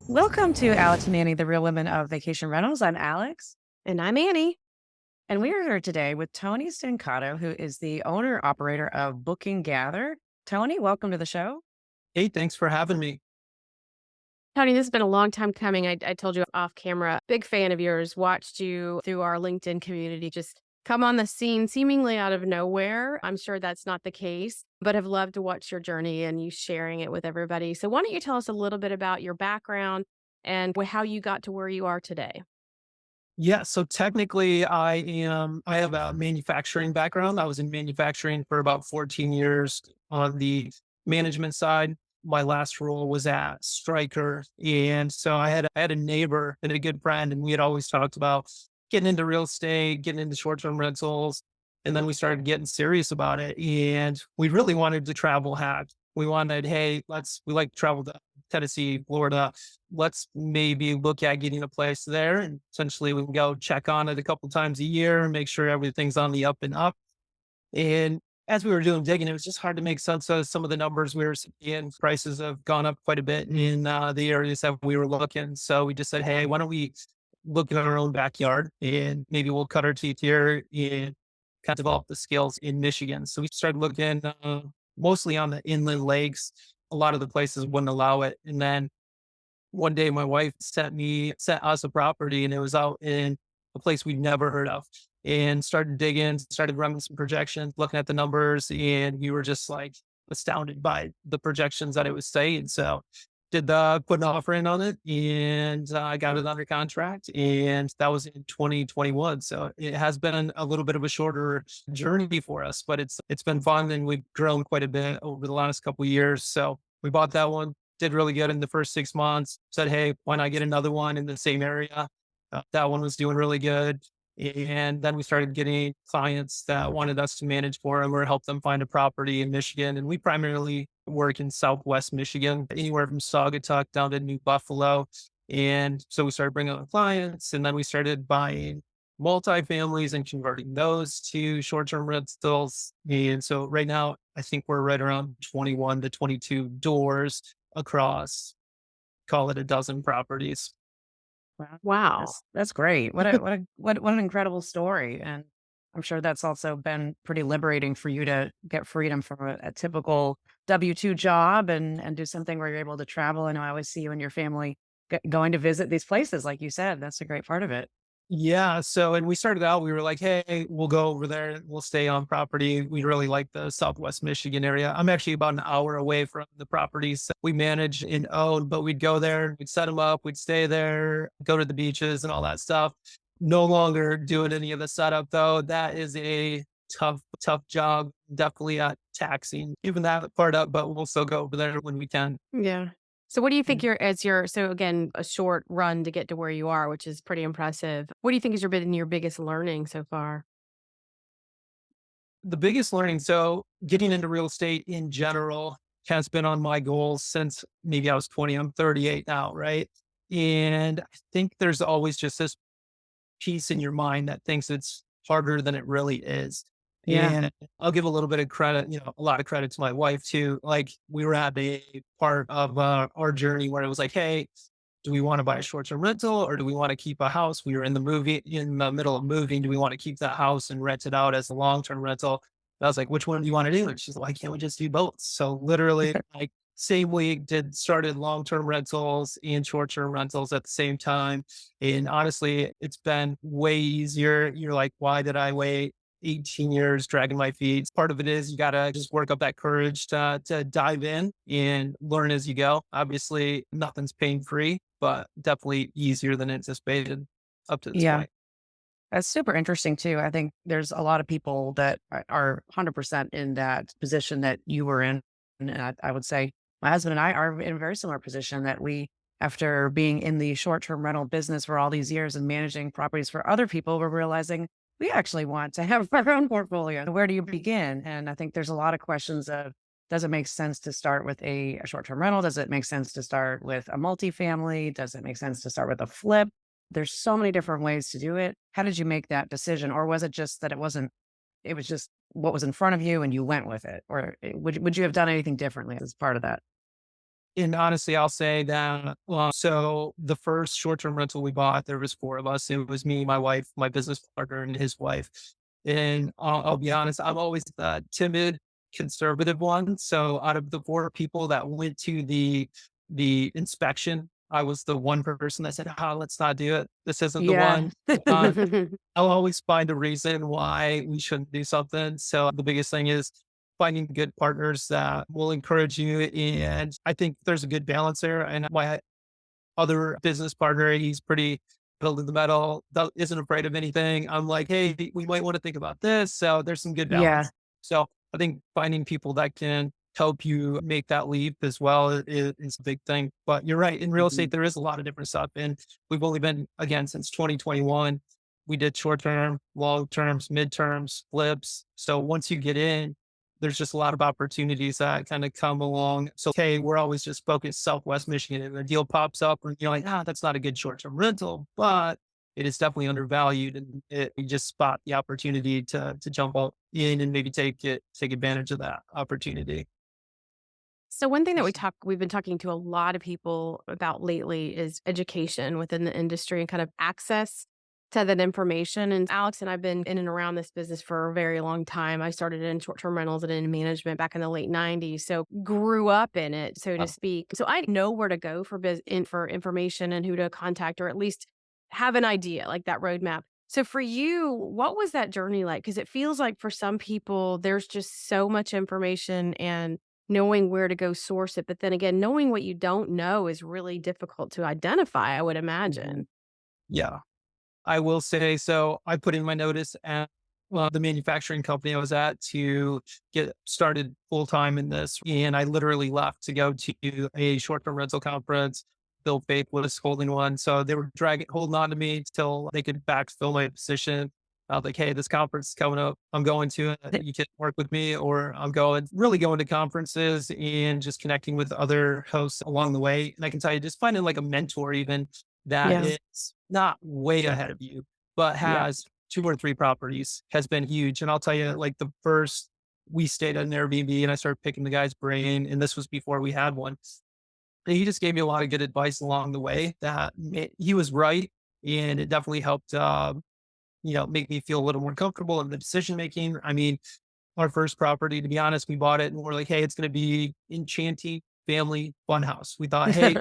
Welcome to Alex and Annie, the Real Women of Vacation Rentals. I'm Alex, And I'm Annie. and we are here today with Tony Stancato, who is the owner operator of Booking Gather. Tony, welcome to the show. Hey, thanks for having me. Tony, this has been a long time coming. I told you off camera, big fan of yours, watched you through our LinkedIn community, just come on the scene seemingly out of nowhere. I'm sure that's not the case, but have loved to watch your journey and you sharing it with everybody. So why don't you tell us a little bit about your background and how you got to where you are today? Yeah, so technically I have a manufacturing background. I was in manufacturing for about 14 years on the management side. My last role was at Stryker. And so I had a neighbor and a good friend, and we had always talked about getting into real estate, getting into short-term rentals. And then we started getting serious about it. And we really wanted to travel hack. We wanted, hey, we like to travel to Tennessee, Florida. Let's maybe look at getting a place there. And essentially we can go check on it a couple times a year and make sure everything's on the up and up. And as we were doing digging, it was just hard to make sense of some of the numbers we were seeing. Prices have gone up quite a bit in the areas that we were looking. So we just said, hey, why don't we look in our own backyard and maybe we'll cut our teeth here and kind of develop the skills in Michigan. So we started looking mostly on the inland lakes. A lot of the places wouldn't allow it. And then one day my wife sent us a property and it was out in a place we'd never heard of, and started digging, started running some projections, looking at the numbers, and we were just like astounded by the projections that it was saying. So put an offer in on it, and I got it under contract, and that was in 2021. So it has been a little bit of a shorter journey for us, but it's been fun, and we've grown quite a bit over the last couple of years. So we bought that one, did really good in the first 6 months. Said, hey, why not get another one in the same area? That one was doing really good. And then we started getting clients that wanted us to manage for them or help them find a property in Michigan. And we primarily work in Southwest Michigan, anywhere from Saugatuck down to New Buffalo. And so we started bringing on clients, and then we started buying multifamilies and converting those to short-term rentals. And so right now, I think we're right around 21 to 22 doors across, call it a dozen properties. Wow, Wow. that's great. What an incredible story, and I'm sure that's also been pretty liberating for you to get freedom from a typical W-2 job and do something where you're able to travel. I know I always see you and your family going to visit these places, like you said. That's a great part of it. Yeah. So, and we started out, we were like, hey, we'll go over there. We'll stay on property. We really like the Southwest Michigan area. I'm actually about an hour away from the properties we manage and own, but we'd go there, we'd set them up, we'd stay there, go to the beaches and all that stuff. No longer doing any of the setup though. That is a tough job. Definitely taxing, even that part up, but we'll still go over there when we can. Yeah. So what do you think so again, a short run to get to where you are, which is pretty impressive. What do you think has been your biggest learning so far? The biggest learning, so getting into real estate in general has been on my goals since maybe I was 20. I'm 38 now, right? And I think there's always just this piece in your mind that thinks it's harder than it really is. Yeah. And I'll give a little bit of credit, a lot of credit to my wife too. Like we were at a part of our journey where it was like, hey, do we want to buy a short-term rental or do we want to keep a house? We were in the middle of moving. Do we want to keep that house and rent it out as a long-term rental? And I was like, which one do you want to do? And she's like, why can't we just do both? So literally, like same week, started long-term rentals and short-term rentals at the same time. And honestly, it's been way easier. You're like, why did I wait 18 years dragging my feet? Part of it is you got to just work up that courage to dive in and learn as you go. Obviously, nothing's pain free, but definitely easier than anticipated up to this Yeah. point. That's super interesting too. I think there's a lot of people that are 100% in that position that you were in. And I would say my husband and I are in a very similar position that we, after being in the short-term rental business for all these years and managing properties for other people, we're realizing we actually want to have our own portfolio. Where do you begin? And I think there's a lot of questions of, does it make sense to start with a short-term rental? Does it make sense to start with a multifamily? Does it make sense to start with a flip? There's so many different ways to do it. How did you make that decision? Or was it just that it was just what was in front of you and you went with it? Or would you have done anything differently as part of that? And honestly, I'll say that, so the first short-term rental we bought, there was 4 of us. It was me, my wife, my business partner, and his wife. And I'll be honest, I'm always the timid, conservative one. So out of the 4 people that went to the inspection, I was the one person that said, "Oh, let's not do it. This isn't the Yeah. one." Uh, I'll always find a reason why we shouldn't do something. So the biggest thing is finding good partners that will encourage you. And I think there's a good balance there. And my other business partner, he's pretty pedal to the metal, isn't afraid of anything. I'm like, hey, we might want to think about this. So there's some good Yeah. balance. So I think finding people that can help you make that leap as well is a big thing. But you're right. In real estate, Mhm. there is a lot of different stuff. And we've only been, again, since 2021. We did short term, long terms, midterms, flips. So once you get in, there's just a lot of opportunities that kind of come along. So, hey, we're always just focused Southwest Michigan, and a deal pops up, and you're like, that's not a good short term rental, but it is definitely undervalued, and you just spot the opportunity to jump up in and maybe take advantage of that opportunity. So one thing that we've been talking to a lot of people about lately is education within the industry and kind of access to that information. And Alex and I've been in and around this business for a very long time. I started in short-term rentals and in management back in the late 90s. So grew up in it, so to speak. So I know where to go for for information and who to contact, or at least have an idea, like that roadmap. So for you, what was that journey like? Because it feels like for some people, there's just so much information and knowing where to go source it. But then again, knowing what you don't know is really difficult to identify, I would Mhm. imagine. Yeah. I will say, so I put in my notice at the manufacturing company I was at to get started full time in this. And I literally left to go to a short term rental conference. Bill Faith was holding one. So they were holding on to me till they could backfill my position. I was like, hey, this conference is coming up. I'm going to it. You can work with me, or I'm really going to conferences and just connecting with other hosts along the way. And I can tell you, just finding like a mentor, even that Yeah. is not way ahead of you, but Yeah. has 2 or 3 properties has been huge. And I'll tell you, like the first we stayed at an Airbnb and I started picking the guy's brain, and this was before we had one. And he just gave me a lot of good advice along the way he was right. And it definitely helped, make me feel a little more comfortable in the decision making. I mean, our first property, to be honest, we bought it and we're like, hey, it's going to be enchanting family fun house. We thought, hey,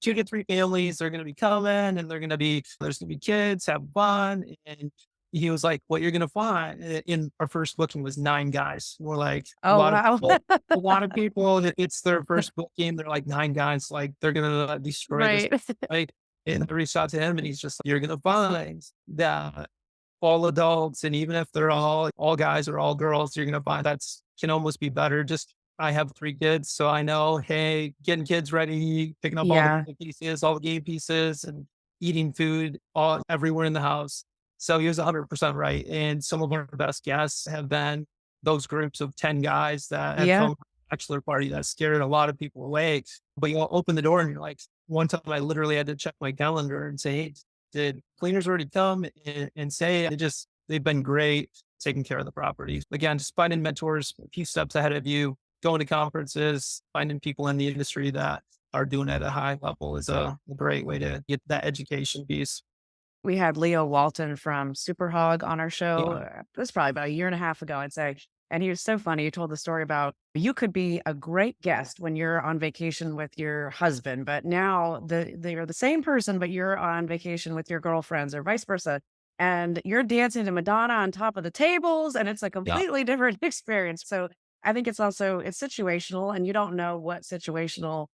2 to 3 families, they're going to be coming and there's going to be kids, have fun. And he was like, what you're going to find in our first booking was 9 guys. We're like, a Oh, lot of wow. people, a lot of people, it's their first booking. They're like 9 guys, like they're going to destroy this. Right. Right. And I reached out to him and he's just like, you're going to find that all adults, and even if they're all guys or all girls, you're gonna find that's can almost be better. Just I have 3 kids, so I know, hey, getting kids ready, picking up all the Yeah. puzzle pieces, all the game pieces, and eating food all everywhere in the house. So he was 100% right. And some of our best guests have been those groups of 10 guys that have Yeah. come to a bachelor party that scared a lot of people away. But you open the door and you're like, one time I literally had to check my calendar and say, hey, did cleaners already come and say they've been great taking care of the properties. Again, just finding mentors a few steps ahead of you, going to conferences, finding people in the industry that are doing it at a high level is a great way to get that education piece. We had Leo Walton from Superhog on our show. Yeah. It was probably about a year and a half ago, I'd say. And he was so funny. He told the story about you could be a great guest when you're on vacation with your husband, but now you're the same person, but you're on vacation with your girlfriends or vice versa. And you're dancing to Madonna on top of the tables, and it's a Yeah. completely different experience. So I think it's situational, and you don't know what situational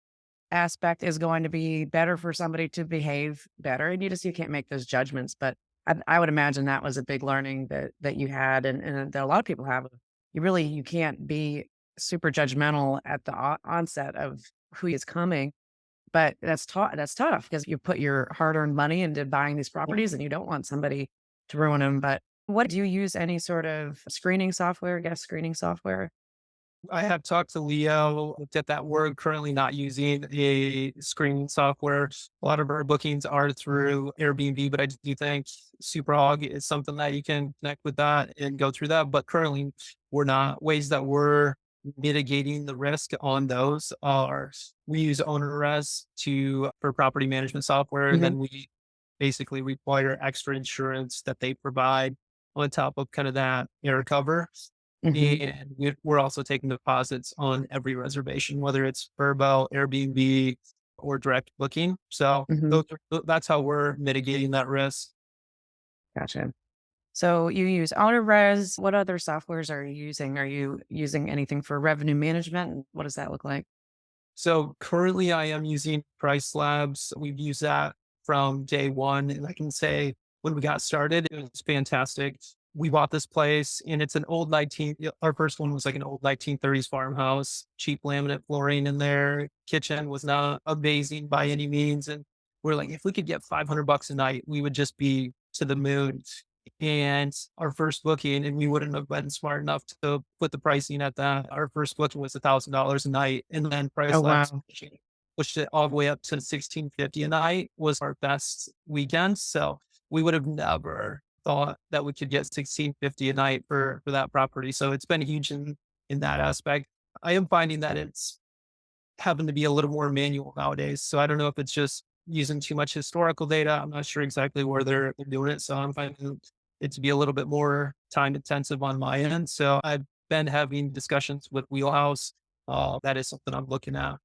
aspect is going to be better for somebody to behave better, and you can't make those judgments, but I would imagine that was a big learning that you had and that a lot of people have. You can't be super judgmental at the onset of who is coming, but that's tough because you put your hard-earned money into buying these properties, and you don't want somebody to ruin them. But what do you use any sort of screening software, guest screening software? I have talked to Leo, looked at that. We're currently not using a screening software. A lot of our bookings are through Airbnb, but I do think Superhog is something that you can connect with that and go through that. But currently, we're not. Ways that we're mitigating the risk on those are we use OwnerRes for property management software, and Hmm. then we basically require extra insurance that they provide on top of kind of that air cover. Hmm. And we're also taking deposits on every reservation, whether it's Vrbo, Airbnb, or direct booking. So Hmm. that's how we're mitigating that risk. Gotcha. So you use AutoRes. What other softwares are you using? Are you using anything for revenue management? What does that look like? So currently I am using Price Labs. We've used that from day one. And I can say when we got started, it was fantastic. We bought this place and it's an old our first one was like an old 1930s farmhouse, cheap laminate flooring in there. Kitchen was not amazing by any means. And we're like, if we could get $500 a night, we would just be to the moon. And our first booking, and we wouldn't have been smart enough to put the pricing at that. Our first booking was $1,000 a night, and then Oh, Price Labs wow. pushed it all the way up to 1650 a night was our best weekend. So we would have never thought that we could get 1650 a night for that property. So it's been huge in that aspect. I am finding that it's having to be a little more manual nowadays. So I don't know if it's just using too much historical data. I'm not sure exactly where they're doing it. So I'm finding it to be a little bit more time intensive on my end. So I've been having discussions with Wheelhouse. That is something I'm looking at.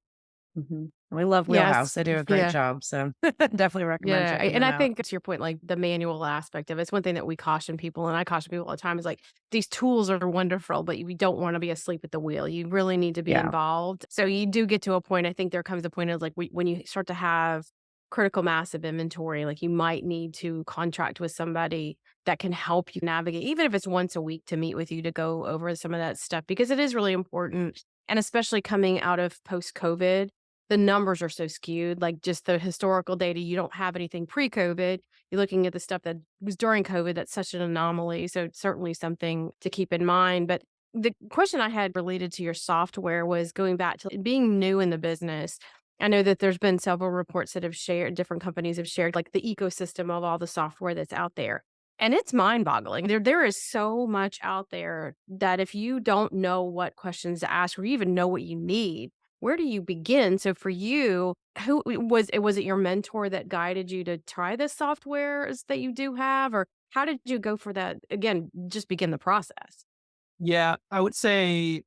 Mhm. We love Wheelhouse. Yes. They do a great Yeah. job, so definitely recommend Yeah, checking and them I out. think to your point, like the manual aspect of it, it's one thing that we caution people, and I caution people all the time is like these tools are wonderful, but we don't want to be asleep at the wheel. You really need to be Yeah. involved. So you do get to a point. I think there comes a point of like when you start to have critical mass of inventory, like you might need to contract with somebody that can help you navigate, even if it's once a week to meet with you to go over some of that stuff because it is really important, and especially coming out of post COVID the numbers are so skewed, like just the historical data, you don't have anything pre-COVID. You're looking at the stuff that was during COVID, that's such an anomaly. So it's certainly something to keep in mind. But the question I had related to your software was going back to being new in the business. I know that there's been several reports that have shared, different companies have shared like the ecosystem of all the software that's out there. And it's mind-boggling. There is so much out there that if you don't know what questions to ask or even know what you need, where do you begin? So for you, who was it your mentor that guided you to try the softwares that you do have? Or how did you go for that? Again, just begin the process. Yeah, I would say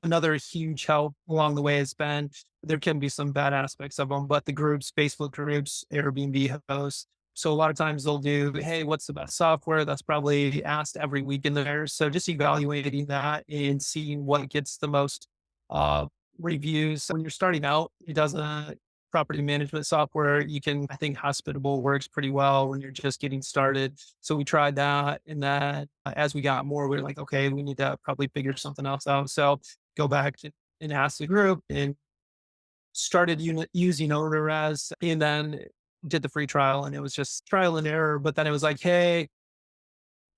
another huge help along the way has been there can be some bad aspects of them, but the groups, Facebook groups, Airbnb hosts. So a lot of times they'll do, hey, what's the best software? That's probably asked every week in there. So just evaluating that and seeing what gets the most uh, reviews. When you're starting out, it doesn't property management software. I think Hospitable works pretty well when you're just getting started. So we tried that. And then as we got more, we are like, okay, we need to probably figure something else out. So go back and ask the group and started using OwnerRes and then did the free trial. And it was just trial and error. But then it was like, hey,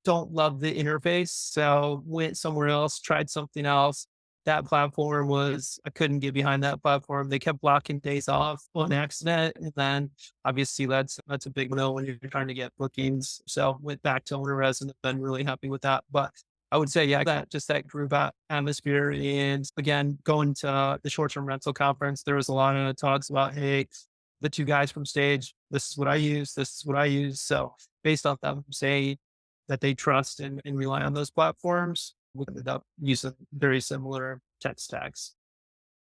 don't love the interface. So went somewhere else, tried something else. That platform I couldn't get behind that platform. They kept blocking days off on accident. And then obviously that's a big no when you're trying to get bookings. So went back to OwnerRes and been really happy with that. But I would say, yeah, that group atmosphere. And again, going to the short term rental conference, there was a lot of talks about, hey, the two guys from stage, this is what I use, this is what I use. So based off them saying that they trust and rely on those platforms, we ended up using very similar tech stacks.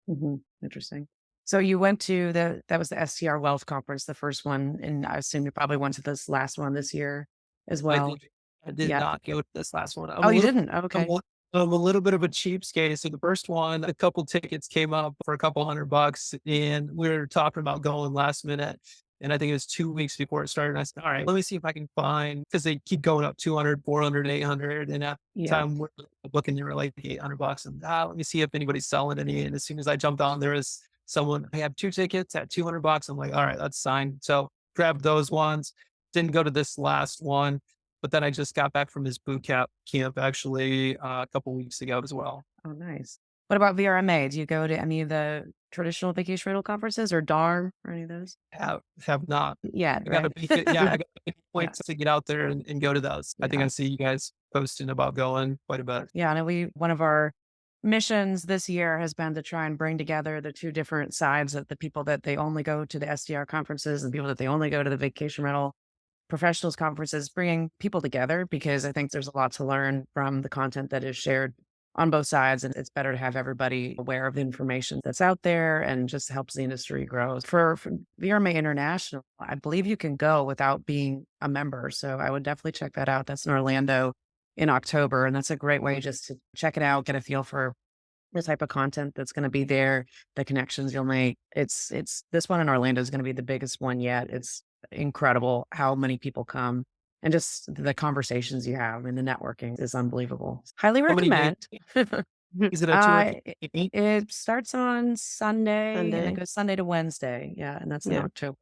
Mhm. Interesting. So you went to that was the STR Wealth Conference, the first one, and I assume you probably went to this last one this year as I well. did I did Yeah. not go to this last one. Oh, you didn't? Oh, I'm okay. a I'm a little bit of a cheapskate. So the first one, a couple tickets came up for a couple $100 and we were talking about going last minute. And I think it was 2 weeks before it started. I said, all right, let me see if I can find, because they keep going up 200, 400, 800. And at the Yeah. time we're looking, they were like $800. And let me see if anybody's selling any. And as soon as I jumped on, there was someone, I have 2 tickets at $200. I'm like, all right, that's signed. So grabbed those ones. Didn't go to this last one, but then I just got back from his camp actually a couple weeks ago as well. Oh, nice. What about VRMA? Do you go to any of the traditional vacation rental conferences or DAR or any of those? Have not. Yeah, I got to right? make it. Yeah, I got to make Yeah. points to get out there and go to those. I think Yeah. I see you guys posting about going quite a bit. Yeah, I know one of our missions this year has been to try and bring together the two different sides of the people that they only go to the SDR conferences and people that they only go to the vacation rental professionals conferences, bringing people together because I think there's a lot to learn from the content that is shared on both sides. And it's better to have everybody aware of the information that's out there and just helps the industry grow. For VRMA International, I believe you can go without being a member. So I would definitely check that out. That's in Orlando in October. And that's a great way just to check it out, get a feel for the type of content that's going to be there, the connections you'll make. It's this one in Orlando is going to be the biggest one yet. It's incredible how many people come and just the conversations you have and the networking is unbelievable. Highly How many days? recommend. Is it a 2 or 3 It meet? it starts on Sunday and it Sunday. goes Sunday to Wednesday. Yeah, and that's in Yeah. October.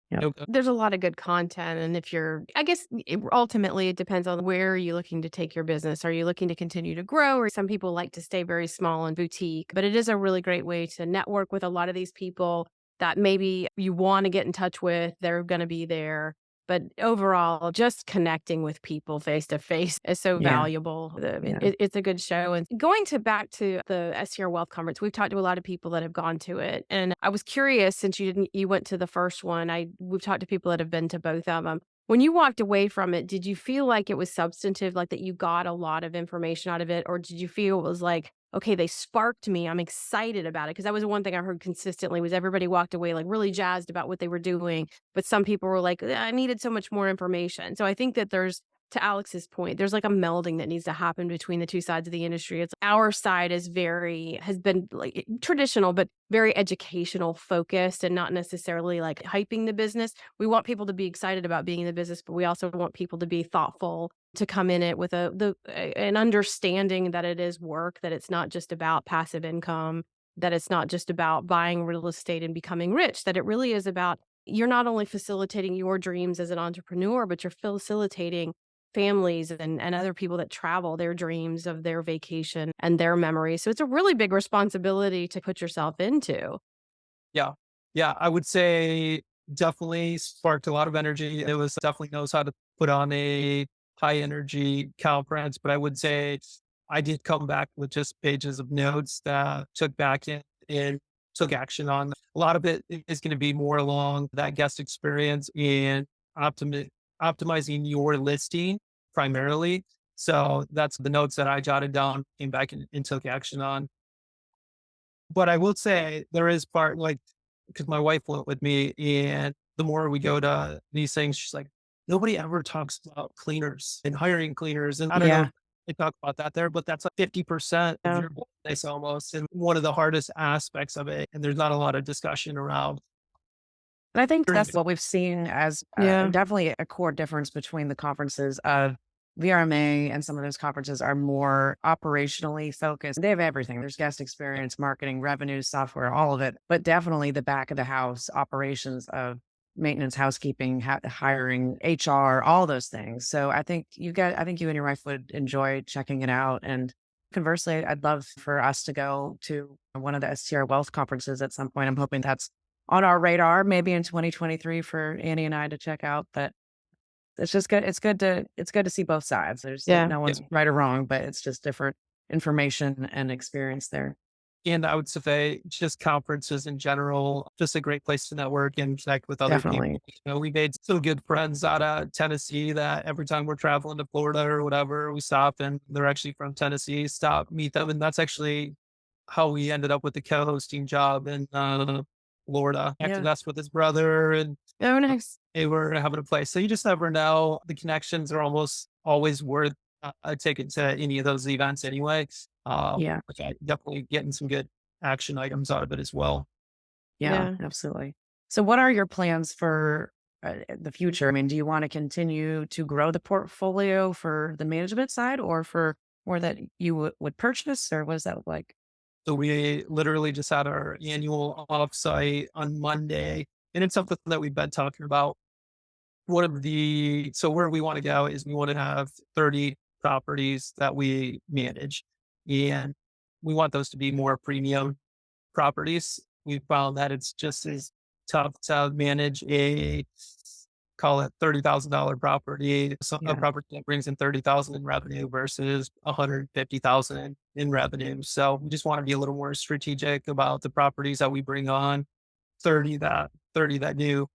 Yep. Okay. There's a lot of good content. And if you're, I guess ultimately it depends on where are you looking to take your business. Are you looking to continue to grow? Or some people like to stay very small and boutique, but it is a really great way to network with a lot of these people that maybe you want to get in touch with. They're going to be there. But overall, just connecting with people face to face is so Yeah. valuable. I mean, Yeah. it's a good show. And going to back to the STR Wealth Conference, we've talked to a lot of people that have gone to it. And I was curious, since you went to the first one, we've talked to people that have been to both of them. When you walked away from it, did you feel like it was substantive, like that you got a lot of information out of it? Or did you feel it was like, okay, they sparked me. I'm excited about it. Because that was one thing I heard consistently was everybody walked away like really jazzed about what they were doing. But some people were like, I needed so much more information. So I think that to Alex's point, there's like a melding that needs to happen between the two sides of the industry. It's our side has been like traditional, but very educational focused and not necessarily like hyping the business. We want people to be excited about being in the business, but we also want people to be thoughtful, to come in it with an understanding that it is work, that it's not just about passive income, that it's not just about buying real estate and becoming rich, that it really is about you're not only facilitating your dreams as an entrepreneur, but you're facilitating families and other people that travel their dreams of their vacation and their memories. So it's a really big responsibility to put yourself into. Yeah. Yeah, I would say definitely sparked a lot of energy. It was definitely knows how to put on a high energy conference, but I would say I did come back with just pages of notes that took back in and took action on. A lot of it is going to be more along that guest experience and optimi- optimizing your listing primarily. So that's the notes that I jotted down, came back and took action on. But I will say there is part like, because my wife went with me, and the more we go to these things, she's like, nobody ever talks about cleaners and hiring cleaners. And I don't know if Yeah. they talk about that there, but that's like 50% of Yeah. your business almost. And one of the hardest aspects of it. And there's not a lot of discussion around. And I think that's what we've seen as Yeah. definitely a core difference between the conferences of VRMA and some of those conferences are more operationally focused. They have everything. There's guest experience, marketing, revenue, software, all of it, but definitely the back of the house operations of maintenance, housekeeping, hiring, HR, all those things. So I think you and your wife would enjoy checking it out. And conversely, I'd love for us to go to one of the STR Wealth conferences at some point. I'm hoping that's on our radar, maybe in 2023 for Annie and I to check out. But it's just good. It's good to see both sides. There's Yeah. no one's right or wrong, but it's just different information and experience there. And I would say just conferences in general, just a great place to network and connect with other people. Definitely. You know, we made some good friends out of Tennessee that every time we're traveling to Florida or whatever, we stop and they're actually from Tennessee, stop, meet them. And that's actually how we ended up with the co-hosting job in Florida. Connected Yeah. us with his brother and Oh, nice. they were having a place. So you just never know. The connections are almost always worth a ticket to any of those events anyway. Yeah. Which I definitely getting some good action items out of it as well. Yeah, Yeah. absolutely. So what are your plans for the future? I mean, do you want to continue to grow the portfolio for the management side or for more that you would purchase or what does that look like? So we literally just had our annual offsite on Monday, and it's something that we've been talking about. So where we want to go is we want to have 30 properties that we manage, and we want those to be more premium properties. We found that it's just as tough to manage a call it $30,000 property, so a Yeah. property that brings in 30,000 in revenue versus 150,000 in revenue. So we just want to be a little more strategic about the properties that we bring on. 30 that do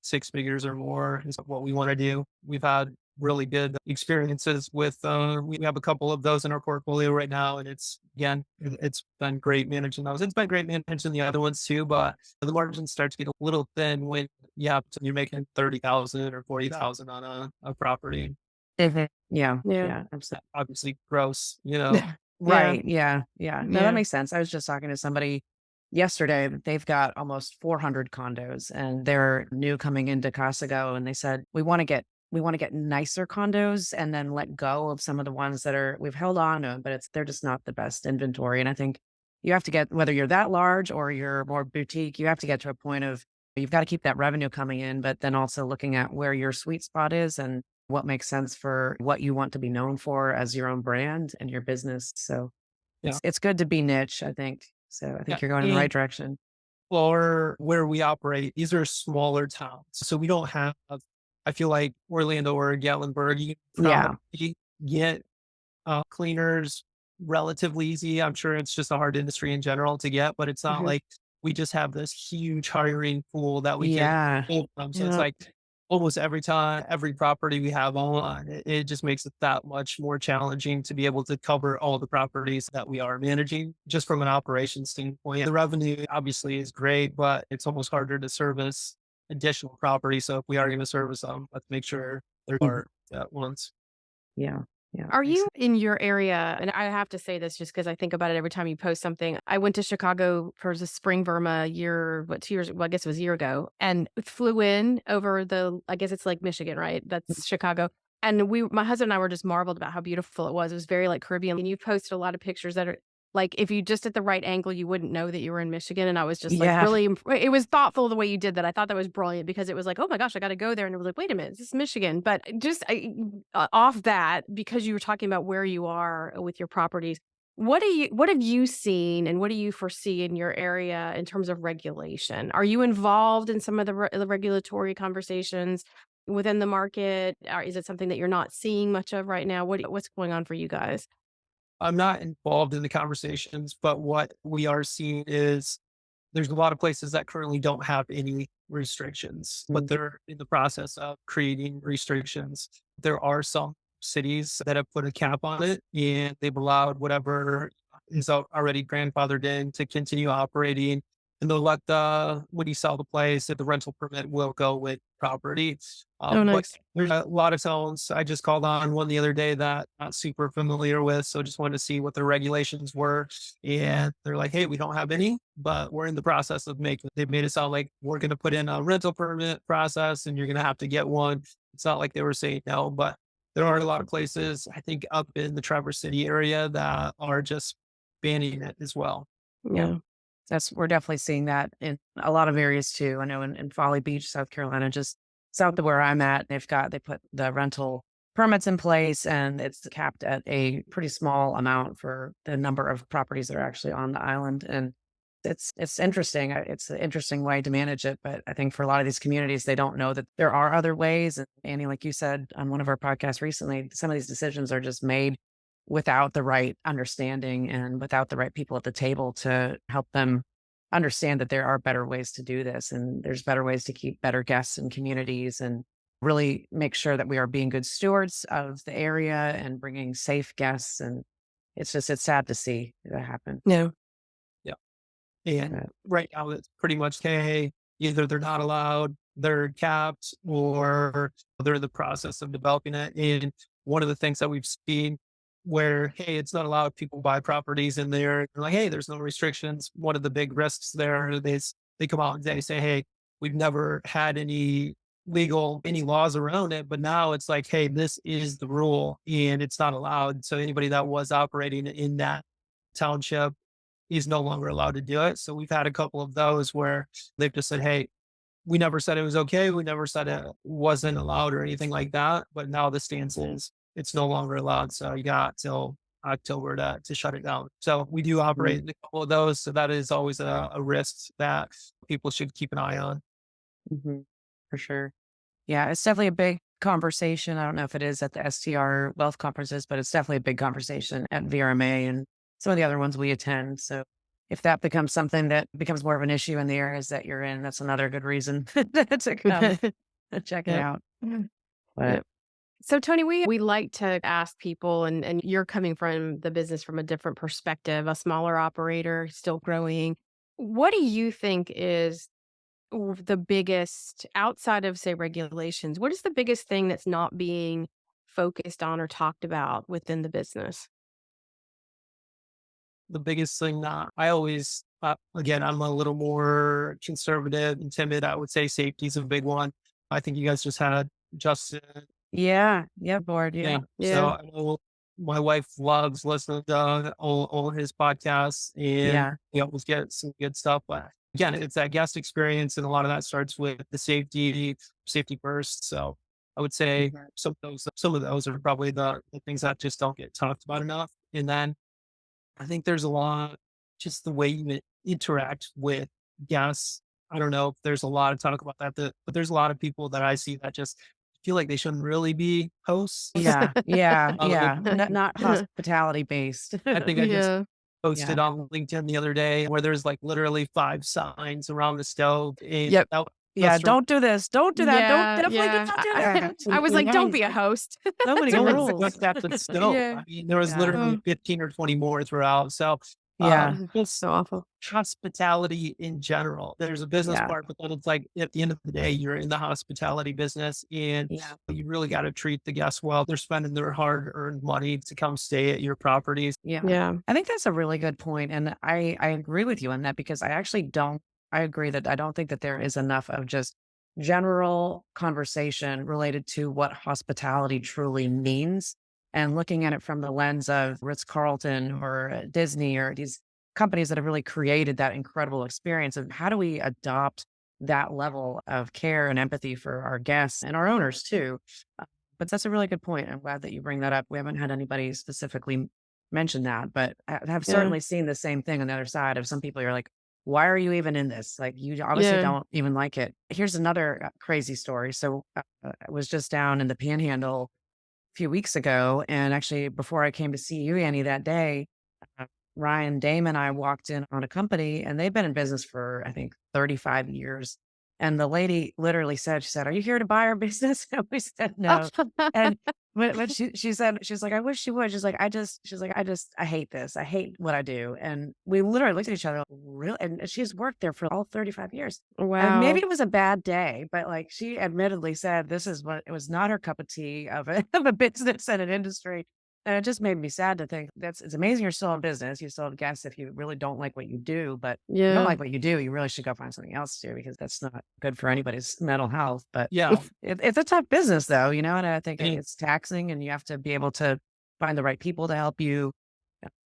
six figures or more is what we want to do. We've had really good experiences with, we have a couple of those in our portfolio right now. And it's been great managing those. It's been great managing the other ones too, but the margins start to get a little thin when you're making 30,000 or 40,000 on a property. Yeah. Yeah. Yeah. Absolutely. Obviously gross, you know. Yeah. Right. Yeah. Yeah. No, that Yeah. makes sense. I was just talking to somebody yesterday. They've got almost 400 condos and they're new coming into Casago. And they said, we want to get nicer condos and then let go of some of the ones that we've held on to, but they're just not the best inventory. And I think you have to get, whether you're that large or you're more boutique, you have to get to a point of, you've got to keep that revenue coming in, but then also looking at where your sweet spot is and what makes sense for what you want to be known for as your own brand and your business. So Yeah. it's good to be niche, I think. So I Yeah. think you're going in the right And direction. for where we operate, these are smaller towns. So we don't have, I feel like Orlando or Gatlinburg, you can Yeah. probably get cleaners relatively easy. I'm sure it's just a hard industry in general to get, but it's not Mhm. like we just have this huge hiring pool that we can Yeah. pull from. So it's Yeah. like almost every time, every property we have on, it just makes it that much more challenging to be able to cover all the properties that we are managing just from an operations standpoint. The revenue obviously is great, but it's almost harder to service additional properties. So if we are going to service them, let's make sure they're Mhm. at once. Yeah. Yeah. Are Makes you in your area? And I have to say this just because I think about it every time you post something. I went to Chicago for the spring Verma year, 2 years? Well, I guess it was a year ago, and flew in over I guess it's like Michigan, right? That's Chicago. And my husband and I were just marveled about how beautiful it was. It was very like Caribbean. And you posted a lot of pictures that are like, if you just at the right angle, you wouldn't know that you were in Michigan. And I was just like, Yeah. really, it was thoughtful the way you did that. I thought that was brilliant because it was like, oh my gosh, I got to go there. And it was like, wait a minute, this is Michigan. But just off that, because you were talking about where you are with your properties, what have you seen and what do you foresee in your area in terms of regulation? Are you involved in some of the regulatory conversations within the market? Or is it something that you're not seeing much of right now? What's going on for you guys? I'm not involved in the conversations, but what we are seeing is there's a lot of places that currently don't have any restrictions, but Mm. they're in the process of creating restrictions. There are some cities that have put a cap on it and they've allowed whatever is already grandfathered in to continue operating. And they'll let when you sell the place, that the rental permit will go with property. Oh, But nice. there's a lot of zones. I just called on one the other day that I'm not super familiar with. So just wanted to see what the regulations were. And they're like, hey, we don't have any, but we're in the process of they've made it sound like we're going to put in a rental permit process and you're going to have to get one. It's not like they were saying no, but there are a lot of places, I think up in the Traverse City area that are just banning it as well. Yeah. Yeah. We're definitely seeing that in a lot of areas too. I know in Folly Beach, South Carolina, just south of where I'm at, they put the rental permits in place and it's capped at a pretty small amount for the number of properties that are actually on the island. And it's interesting. It's an interesting way to manage it. But I think for a lot of these communities, they don't know that there are other ways. And Annie, like you said on one of our podcasts recently, some of these decisions are just made without the right understanding and without the right people at the table to help them understand that there are better ways to do this and there's better ways to keep better guests and communities and really make sure that we are being good stewards of the area and bringing safe guests. And it's sad to see that happen. No. Yeah. And But right now it's pretty much, hey, either they're not allowed, they're capped, or they're in the process of developing it. And one of the things that we've seen where, hey, it's not allowed, people buy properties in there. They're like, hey, there's no restrictions. One of the big risks there is they come out and they say, hey, we've never had any laws around it, but now it's like, hey, this is the rule and it's not allowed. So anybody that was operating in that township is no longer allowed to do it. So we've had a couple of those where they've just said, hey, we never said it was okay. We never said it wasn't allowed or anything like that. But now the stance is it's no longer allowed. So you got till October to shut it down. So we do operate mm, in a couple of those. So that is always a risk that people should keep an eye on. mhm, for sure. Yeah, it's definitely a big conversation. I don't know if it is at the STR wealth conferences, but it's definitely a big conversation at VRMA and some of the other ones we attend. So if that becomes something that becomes more of an issue in the areas that you're in, that's another good reason to come and check it Yep. out. But Yep. So Tony, we like to ask people, and you're coming from the business from a different perspective, a smaller operator, still growing. What do you think is the biggest outside of say regulations? What is the biggest thing that's not being focused on or talked about within the business? The biggest thing that I always, again, I'm a little more conservative and timid. I would say safety is a big one. I think you guys just had Justin. yeah, yeah, board. Yeah. Yeah. So Yeah. I know my wife loves listening to all his podcasts, and Yeah. you always get some good stuff. But again, it's that guest experience, and a lot of that starts with the safety first. So I would say Mhm. some of those are probably the things that just don't get talked about enough. And then I think there's a lot, just the way you interact with guests. I don't know if there's a lot of talk about that, but there's a lot of people that I see that just feel like they shouldn't really be hosts. Yeah. Yeah. Um, Yeah. Not hospitality based. I think I just Yeah. posted Yeah. on LinkedIn the other day where there's like literally 5 signs around the stove. And Yep. that Yeah. restaurant, Don't do this. Don't do that. Don't Yeah, definitely do yeah. not do I, that. I was like, don't and be a host. So many no one rules. took that to the stove. Yeah. I mean, there was Yeah. literally 15 or 20 more throughout. So, Yeah. just So awful. hospitality in general. There's a business Yeah. part, but then it's like at the end of the day, you're in the hospitality business and Yeah. you really got to treat the guests well. They're spending their hard earned money to come stay at your properties. Yeah. Yeah. I think that's a really good point, and I agree with you on that because I actually don't I agree that I don't think that there is enough of just general conversation related to what hospitality truly means, and looking at it from the lens of Ritz-Carlton or Disney or these companies that have really created that incredible experience of how do we adopt that level of care and empathy for our guests and our owners too. Uh, but that's a really good point. I'm glad that you bring that up. We haven't had anybody specifically mention that, but I have Yeah. certainly seen the same thing on the other side of some people. You're like, why are you even in this? Like, you obviously Yeah. don't even like it. Here's another crazy story. So I was just down in the Panhandle a few weeks ago, and actually before I came to see you, Annie, that day, uh, Ryan Dame and I walked in on a company, and they've been in business for I think 35 years. And the lady literally said, she said, "Are you here to buy our business?" And we said, "No." And when she said, she's like, "I wish you would." She's like, I hate this. I hate what I do." And we literally looked at each other, like, really? And she's worked there for all 35 years. And maybe Wow. it was a bad day, but like she admittedly said, this is what it was not her cup of tea of a, of a business and an industry. And it just made me sad to think it's amazing you're still in business. You still have guests if you really don't like what you do, but if you don't Yeah. like what you do, you really should go find something else to do because that's not good for anybody's mental health. But Yeah. it's a tough business though, you know, and I think And it's taxing and you have to be able to find the right people to help you,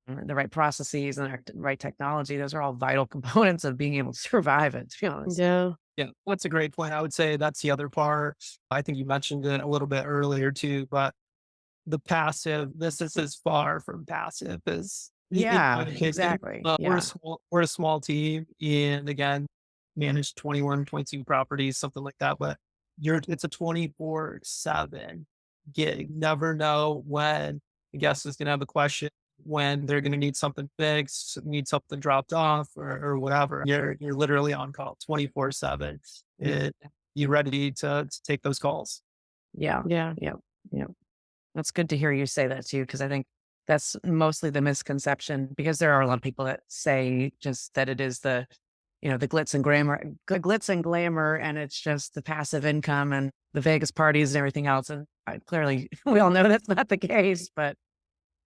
the right processes and the right technology. Those are all vital components of being able to survive it, to be honest. Yeah. yeah, that's a great point. I would say that's the other part. I think you mentioned it a little bit earlier too, but the passive, this is as far from passive as in my Yeah, opinion. exactly. Yeah. We're a small team and again, manage 21, 22 properties, something like that. But it's a 24/7 gig. Never know when the guest is gonna have a question, when they're gonna need something fixed, need something dropped off or whatever. You're literally on call 24/7. Yeah. And you ready to take those calls. Yeah. Yeah. Yeah. Yeah. That's good to hear you say that too, because I think that's mostly the misconception because there are a lot of people that say just that it is the, the glitz and glamour, and it's just the passive income and the Vegas parties and everything else. And clearly we all know that's not the case, but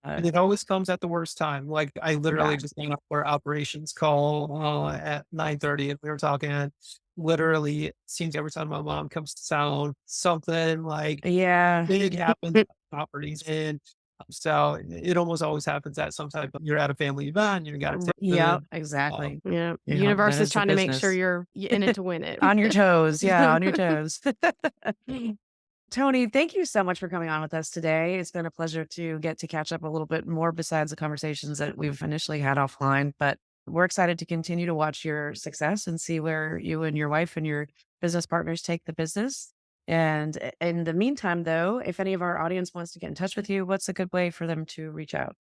uh, And it always comes at the worst time. Like I yeah, literally just got off our operations call at 9:30 and we were talking literally it seems every time my mom comes to town, something like yeah, big happens at properties. And so it almost always happens at some type of you're at a family event, you gotta take yeah, the exactly. Yeah. The That universe is is the trying to make sure business. you're in it to win it. On your toes. Yeah, on your toes. Tony, thank you so much for coming on with us today. It's been a pleasure to get to catch up a little bit more besides the conversations that we've initially had offline. But we're excited to continue to watch your success and see where you and your wife and your business partners take the business. And in the meantime, though, if any of our audience wants to get in touch with you, what's a good way for them to reach out?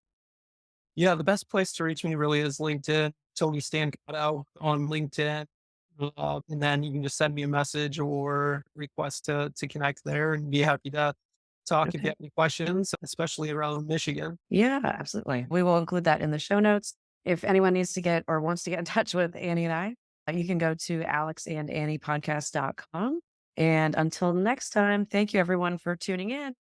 Yeah, the best place to reach me really is LinkedIn, Tony Stancato on LinkedIn. And then you can just send me a message or request to connect there and be happy to talk if you Okay. have any questions, especially around Michigan. Yeah, absolutely. We will include that in the show notes. If anyone needs to get or wants to get in touch with Annie and I, you can go to alexandanniepodcast.com. And until next time, thank you everyone for tuning in.